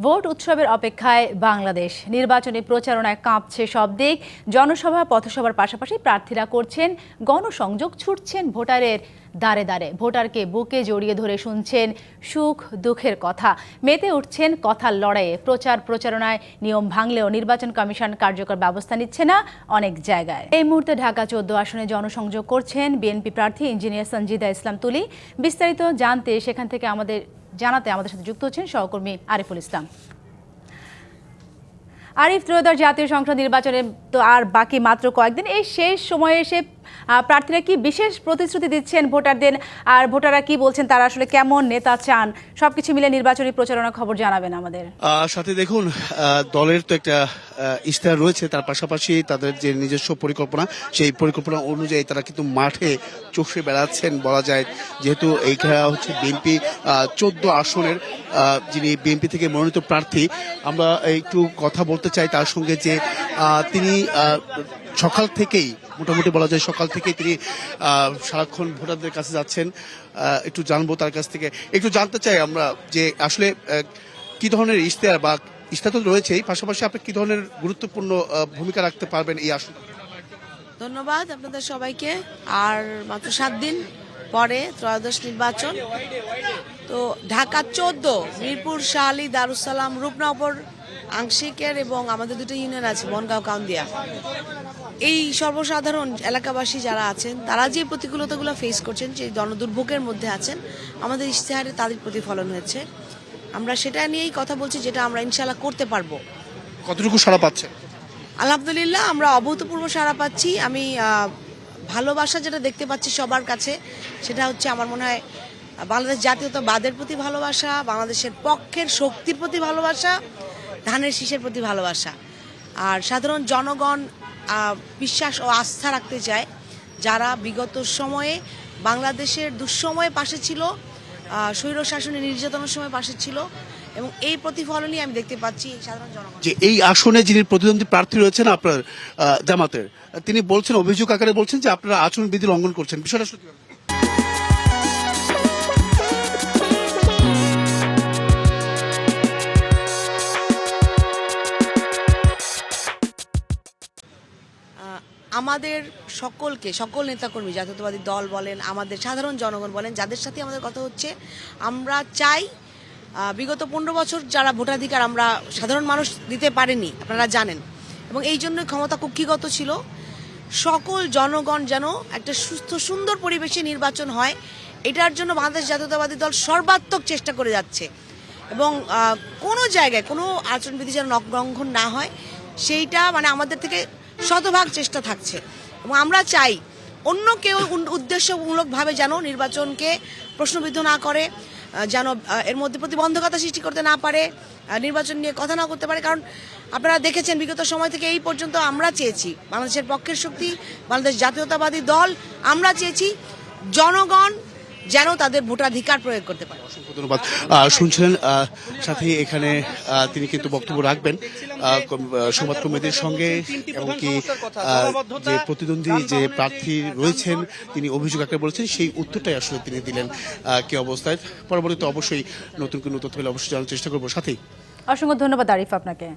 Vote উৎসবের অপেক্ষায় বাংলাদেশ। নির্বাচনী প্রচারণায় কাঁপছে সব দিক। জনসভা পথসভার পাশাপাশি প্রার্থীরা করছেন গণসংযোগ, ছুটছেন ভোটারের দ্বারে দ্বারে। ভোটারকে বুকে জড়িয়ে ধরে শুনছেন সুখ দুঃখের কথা, মেতে উঠছেন কথার লড়াইয়ে। প্রচারণায় নিয়ম ভাঙলেও নির্বাচন কমিশন কার্যকর ব্যবস্থা নিচ্ছে না অনেক জায়গায়। এই মুহূর্তে ঢাকা 14 আসনে জনসংযোগ করছেন বিএনপি প্রার্থী ইঞ্জিনিয়ার সঞ্জিদা ইসলাম তুলি। বিস্তারিত জানতে সেখান থেকে আমাদের সাথে যুক্ত হচ্ছেন সহকর্মী আরিফুল ইসলাম। আরিফ, ত্রয়োদশ জাতীয় সংসদ নির্বাচনে তো আর বাকি মাত্র কয়েকদিন। এই শেষ সময়ে এসে প্রার্থীরা কি বিশেষ প্রতিশ্রুতি দিচ্ছেন ভোটারদের, আর ভোটাররা কি বলছেন, তারা আসলে কেমন নেতা চান, সবকিছু মিলে নির্বাচনী প্রচারণা খবর জানাবেন আমাদের সাথে। দেখুন, দলের তো একটা ইশতেহার রয়েছে, তার পাশাপাশি তাদের যে নিজস্ব পরিকল্পনা, সেই পরিকল্পনা অনুযায়ী তারা কিন্তু মাঠে চষে বেড়াচ্ছেন বলা যায়। যেহেতু এইখানে হচ্ছে বিএনপি 14 আসনের যিনি বিএনপি থেকে মনোনীত প্রার্থী, আমরা একটু কথা বলতে চাই তার সঙ্গে যে তিনি সকাল থেকেই, মোটামুটি বলা যায় সকাল থেকেই তিনি সারাক্ষণ ভোটারদের কাছে যাচ্ছেন। একটু জানবো তার কাছ থেকে, একটু জানতে চাই আমরা যে আসলে কি ধরনের ইশতেহার বা ইশতেহার তো রয়েছেই, পাশাপাশি আপনি কি ধরনের গুরুত্বপূর্ণ ভূমিকা রাখতে পারবেন এই আসন। ধন্যবাদ আপনাদের সবাইকে। আর মাত্র 7 দিন পরে ত্রয়োদশ নির্বাচন। তো ঢাকা 14, মিরপুর, শাহালি, দারুসালাম, রূপনগর আংশিকের এবং আমাদের দুটো ইউনিয়ন আছে, বনগাঁও, কাউন্দিয়া। এই সর্বসাধারণ এলাকাবাসী যারা আছেন, তারা যে প্রতিকূলতাগুলো ফেস করছেন, যে জনদুর্ভোগের মধ্যে আছেন, আমাদের ইশতেহারে তাদের প্রতিফলন হয়েছে। আমরা সেটা নিয়েই কথা বলছি, যেটা আমরা ইনশাল্লাহ করতে পারবো। কতটুকু সাড়া পাচ্ছে? আলহামদুলিল্লাহ, আমরা অভূতপূর্ব সাড়া পাচ্ছি। আমি ভালোবাসা যেটা দেখতে পাচ্ছি সবার কাছে, সেটা হচ্ছে আমার মনে হয় বাংলাদেশ জাতীয়তাবাদের প্রতি ভালোবাসা, বাংলাদেশের পক্ষের শক্তির প্রতি ভালোবাসা, ধানের শীষের প্রতি ভালোবাসা। আর সাধারণ জনগণ বিশ্বাস ও আস্থা রাখতে চায়, যারা বিগত সময়ে বাংলাদেশের দুঃসময়ে পাশে ছিল, স্বৈরশাসনের নির্যাতনের সময় পাশে ছিল, এবং এই প্রতিফলনই আমি দেখতে পাচ্ছি সাধারণ জনগণ। যে এই আসনে যিনি প্রতিদ্বন্দ্বী প্রার্থী রয়েছেন আপনার জামাতের, তিনি বলছেন, অভিযোগ আকারে বলছেন যে আপনারা আচরণবিধি লঙ্ঘন করছেন। বিষয়টা আসলে কিভাবে? আমাদের সকলকে, সকল নেতাকর্মী, জাতীয়তাবাদী দল বলেন, আমাদের সাধারণ জনগণ বলেন, যাদের সাথে আমাদের কথা হচ্ছে, আমরা চাই বিগত 15 বছর যারা ভোটাধিকার আমরা সাধারণ মানুষ দিতে পারেনি, আপনারা জানেন, এবং এই জন্য ক্ষমতা কুক্ষিগত ছিল। সকল জনগণ যেন একটা সুস্থ সুন্দর পরিবেশে নির্বাচন হয়, এটার জন্য বাংলাদেশ জাতীয়তাবাদী দল সর্বাত্মক চেষ্টা করে যাচ্ছে, এবং কোনো জায়গায় কোনো আচরণবিধি যেন লঙ্ঘন না হয়, সেইটা আমাদের থেকে শতভাগ চেষ্টা থাকছে। এবং আমরা চাই অন্য কেউ উদ্দেশ্যমূলকভাবে যেন নির্বাচনকে প্রশ্নবিদ্ধ না করে, যেন এর মধ্যে প্রতিবন্ধকতা সৃষ্টি করতে না পারে, নির্বাচন নিয়ে কথা না করতে পারে। কারণ আপনারা দেখেছেন বিগত সময় থেকে এই পর্যন্ত আমরা চেয়েছি, বাংলাদেশের পক্ষের শক্তি, বাংলাদেশ জাতীয়তাবাদী দল, আমরা চেয়েছি জনগণ যেন তাদের ভোটাধিকার প্রয়োগ করতে পারে। অসংখ্য ধন্যবাদ। শুনছিলেন, সাথে এখানে তিনি কিন্তু বক্তব্য রাখবেন সংবাদকর্মীদের সঙ্গে, এবং কি যে প্রতিদ্বন্দ্বী যে প্রার্থী রয়েছেন তিনি অভিযোগ আকারে বলেছেন, সেই উত্তরটাই আসলে তিনি দিলেন কি অবস্থায়। পরবর্তীতে অবশ্যই নতুন কোনো তথ্য হলে অবশ্যই জানার চেষ্টা করবো। সাথেই অসংখ্য ধন্যবাদ আরিফ আপনাকে।